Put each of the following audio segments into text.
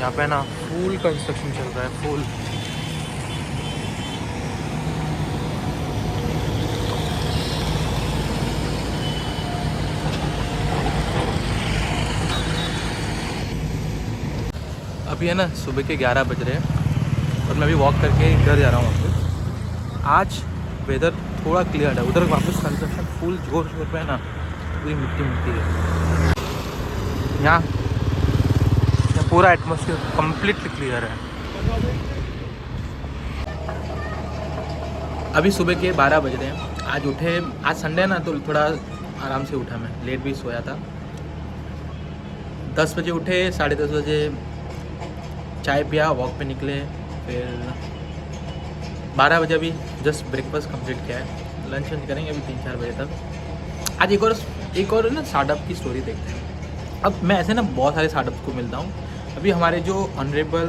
यहाँ पे ना फुल कंस्ट्रक्शन चल रहा है, फुल। अभी है ना सुबह के 11 बज रहे हैं और मैं अभी वॉक करके घर जा रहा हूँ वापस। आज वेदर थोड़ा क्लियर है, उधर वापस कंस्ट्रक्शन फुल जोर शोर पे है ना, पूरी मिट्टी मिट्टी है। यहाँ पूरा एटमॉस्फेयर कम्प्लीटली क्लियर है। अभी सुबह के 12 बज रहे हैं। आज उठे, आज संडे है ना तो थोड़ा आराम से उठा, मैं लेट भी सोया था। 10 बजे उठे, 10:30 बजे चाय पिया, वॉक पे निकले, फिर 12 बजे अभी जस्ट ब्रेकफास्ट कंप्लीट किया है। लंच करेंगे अभी 3-4 बजे तक। आज एक और ना स्टार्टअप की स्टोरी देखते हैं। अब मैं ऐसे ना बहुत सारे स्टार्टअप को मिलता हूँ। अभी हमारे जो honourable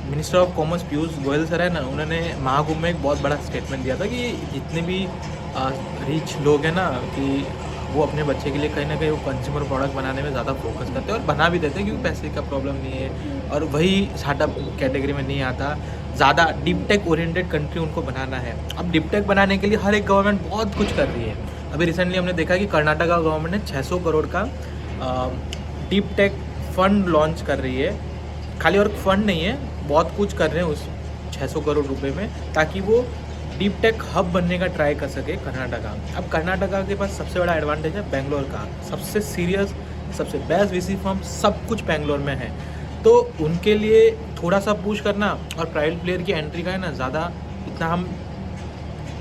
minister of commerce Piyush Goyal sir है ना, उन्होंने महाकुंभ में एक बहुत बड़ा स्टेटमेंट दिया था कि जितने भी रिच लोग हैं ना, कि वो अपने बच्चे के लिए कहीं ना कहीं वो कंज्यूमर प्रोडक्ट बनाने में ज़्यादा फोकस करते हैं और बना भी देते हैं, क्योंकि पैसे का प्रॉब्लम नहीं है और वही स्टार्टअप कैटेगरी में नहीं आता। ज़्यादा डीप टेक ओरिएंटेड कंट्री उनको बनाना है। अब डीप टेक बनाने के लिए हर एक गवर्नमेंट बहुत कुछ कर रही है। अभी रिसेंटली हमने देखा कि कर्नाटका गवर्नमेंट ने 600 करोड़ का डीप टेक फंड लॉन्च कर रही है। खाली और फंड नहीं है, बहुत कुछ कर रहे हैं उस 600 करोड़ रुपए में, ताकि वो डीप टेक हब बनने का ट्राई कर सके कर्नाटका। अब कर्नाटका के पास सबसे बड़ा एडवांटेज है बेंगलोर का। सबसे सीरियस, सबसे बेस्ट वीसी फर्म सब कुछ बेंगलोर में है। तो उनके लिए थोड़ा सा पुश करना और प्राइवेट प्लेयर की एंट्री का है ना, ज़्यादा इतना हम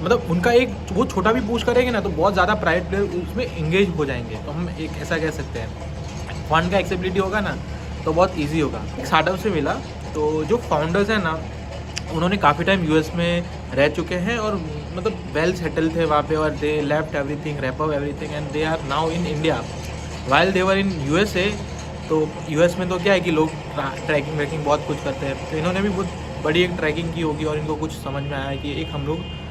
मतलब उनका एक वो छोटा भी पुश करेंगे ना तो बहुत ज़्यादा प्राइवेट प्लेयर उसमें इंगेज हो जाएंगे। तो हम एक ऐसा कह सकते हैं, फंड का एक्सेसिबिलिटी होगा ना तो बहुत ईजी होगा। एक स्टार्टअप से मिला, तो जो फाउंडर्स हैं ना, उन्होंने काफ़ी टाइम यूएस में रह चुके हैं और मतलब वेल सेटल थे वहाँ पे, और they left everything, wrap up everything and they are now in India while they were in USA. तो यूएस में तो क्या है कि लोग ट्रैकिंग व्रैकिंग बहुत कुछ करते हैं, तो इन्होंने भी बहुत बड़ी एक ट्रैकिंग की होगी और इनको कुछ समझ में आया है कि एक हम लोग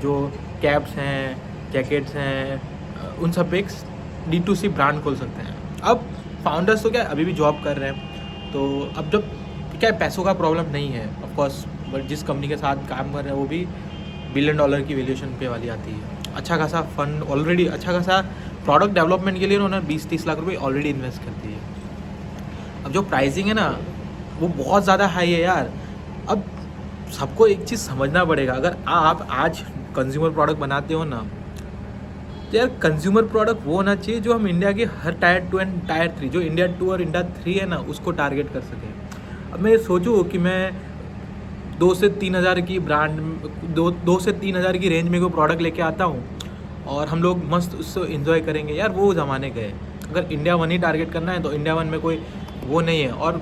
जो कैप्स हैं, जैकेट्स हैं, उन सब पे एक D2C ब्रांड खोल सकते हैं। अब फाउंडर्स तो क्या अभी भी जॉब कर रहे हैं, तो अब जब क्या है, पैसों का प्रॉब्लम नहीं है ऑफकोर्स, बट जिस कंपनी के साथ काम कर रहे हैं वो भी $1 बिलियन की वैल्यूएशन पे वाली आती है। अच्छा खासा फंड ऑलरेडी, अच्छा खासा प्रोडक्ट डेवलपमेंट के लिए उन्होंने 20-30 लाख रुपए ऑलरेडी इन्वेस्ट कर दिए। अब जो प्राइसिंग है ना वो बहुत ज़्यादा हाई है यार। अब सबको एक चीज़ समझना पड़ेगा, अगर आप आज कंज्यूमर प्रोडक्ट बनाते हो ना, तो यार कंज्यूमर प्रोडक्ट वो होना चाहिए जो हम इंडिया के हर टायर 2 एंड टायर 3, जो इंडिया 2 और इंडिया 3 है ना, उसको टारगेट कर सकें। अब मैं सोचूँ कि मैं 2 से 3 हज़ार की ब्रांड, 2 से 3 हज़ार की रेंज में कोई प्रोडक्ट लेके आता हूँ और हम लोग मस्त उससे इन्जॉय करेंगे, यार वो ज़माने गए। अगर इंडिया 1 ही टारगेट करना है तो इंडिया 1 में कोई वो नहीं है। और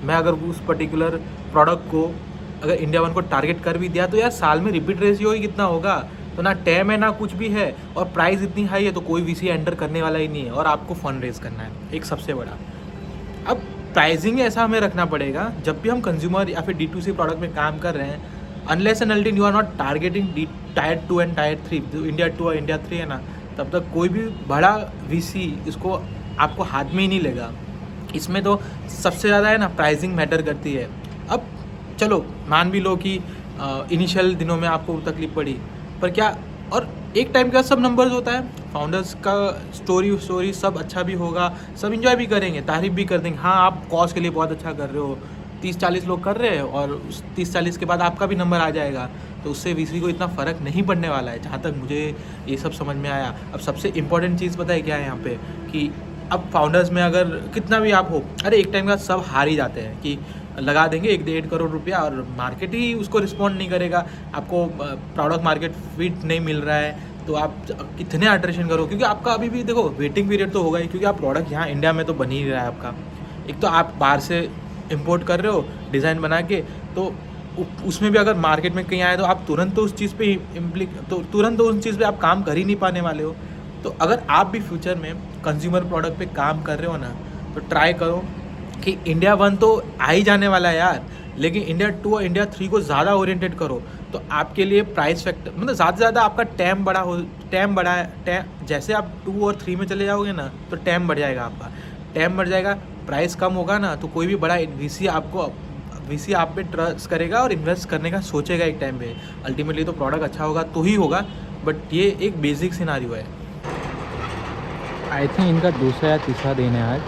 मैं अगर उस पर्टिकुलर प्रोडक्ट को अगर इंडिया 1 को टारगेट कर भी दिया तो यार साल में रिपीट रेशियो ही कितना होगा, तो ना टैम है ना कुछ भी है, और प्राइस इतनी हाई है तो कोई वीसी एंटर करने वाला ही नहीं है, और आपको फंड रेज करना है एक सबसे बड़ा। अब प्राइसिंग ऐसा हमें रखना पड़ेगा जब भी हम कंज्यूमर या फिर D2C प्रोडक्ट में काम कर रहे हैं, unless and until you are not targeting tier 2 and tier 3, जो इंडिया 2 और इंडिया 3 है ना, तब तक कोई भी बड़ा वीसी इसको आपको हाथ में ही नहीं लेगा। इसमें तो सबसे ज़्यादा है ना प्राइसिंग मैटर करती है। अब चलो मान भी लो कि इनिशियल दिनों में आपको तकलीफ पड़ी, पर क्या, और एक टाइम के बाद सब नंबर्स होता है। फाउंडर्स का स्टोरी सब अच्छा भी होगा, सब इंजॉय भी करेंगे, तारीफ भी कर देंगे, हाँ आप कॉज के लिए बहुत अच्छा कर रहे हो, 30-40 लोग कर रहे हैं और उस 30-40 के बाद आपका भी नंबर आ जाएगा, तो उससे वीसी को इतना फ़र्क नहीं पड़ने वाला है, जहाँ तक मुझे ये सब समझ में आया। अब सबसे इंपॉर्टेंट चीज़ पता है क्या है यहाँ पे, कि अब फाउंडर्स में अगर कितना भी आप हो, अरे एक टाइम का सब हार ही जाते हैं कि लगा देंगे 1-1.5 करोड़ रुपया और मार्केट ही उसको रिस्पॉन्ड नहीं करेगा, आपको प्रोडक्ट मार्केट फिट नहीं मिल रहा है, तो आप कितने अल्ट्रेशन करो, क्योंकि आपका अभी भी देखो वेटिंग पीरियड तो होगा ही, क्योंकि आप प्रोडक्ट यहाँ इंडिया में तो बन ही रहा है आपका। एक तो आप बाहर से इम्पोर्ट कर रहे हो डिज़ाइन बना के, तो उसमें भी अगर मार्केट में कहीं आए तो आप तुरंत तो उस चीज़ पे तुरंत तो उस चीज़ पे आप काम कर ही नहीं पाने वाले हो। तो अगर आप भी फ्यूचर में कंज्यूमर प्रोडक्ट पे काम कर रहे हो ना, तो ट्राई करो कि इंडिया 1 तो आ ही जाने वाला है यार, लेकिन इंडिया 2 और इंडिया 3 को ज़्यादा ओरिएंटेड करो, तो आपके लिए प्राइस फैक्टर मतलब ज़्यादा से ज़्यादा आपका टैम बढ़ा है। टैम जैसे आप 2 और 3 में चले जाओगे ना, तो टैम बढ़ जाएगा, आपका टैम बढ़ जाएगा, प्राइस कम होगा ना तो कोई भी बड़ा वीसी आप पे ट्रस्ट करेगा और इन्वेस्ट करने का सोचेगा एक टाइम पे। अल्टीमेटली तो प्रोडक्ट अच्छा होगा तो ही होगा, बट ये एक बेसिक सिनारियो है। आई थिंक इनका दूसरा या तीसरा दिन है आज।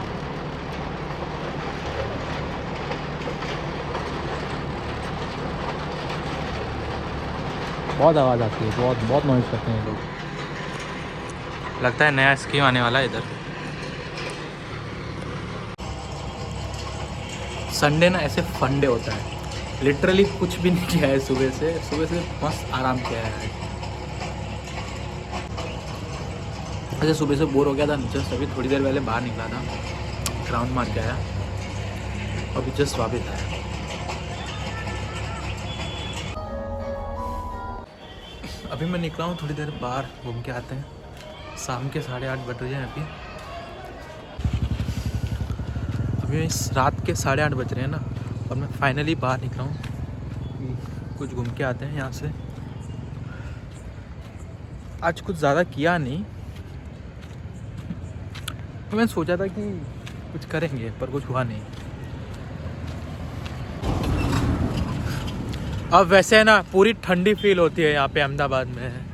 बहुत आवाज़ आती है, बहुत बहुत नॉइज़ करते हैं लोग। लगता है नया स्कीम आने वाला है इधर। संडे ना ऐसे फंडे होता है, लिटरली कुछ भी नहीं किया है सुबह से मस्त आराम किया है। ऐसे सुबह से बोर हो गया था, जस्ट अभी थोड़ी देर पहले बाहर निकला था, ग्राउंड मार के आया, अभी जस्ट वापस आया। अभी मैं निकला हूँ, थोड़ी देर बाहर घूम के आते हैं। शाम के 8:30 बज रहे हैं अभी रात के 8:30 बज रहे हैं ना, और मैं फाइनली बाहर निकला हूँ। कुछ घूम के आते हैं यहाँ से। आज कुछ ज़्यादा किया नहीं, तो मैंने सोचा था कि कुछ करेंगे पर कुछ हुआ नहीं। अब वैसे है ना, पूरी ठंडी फील होती है यहाँ पे अहमदाबाद में।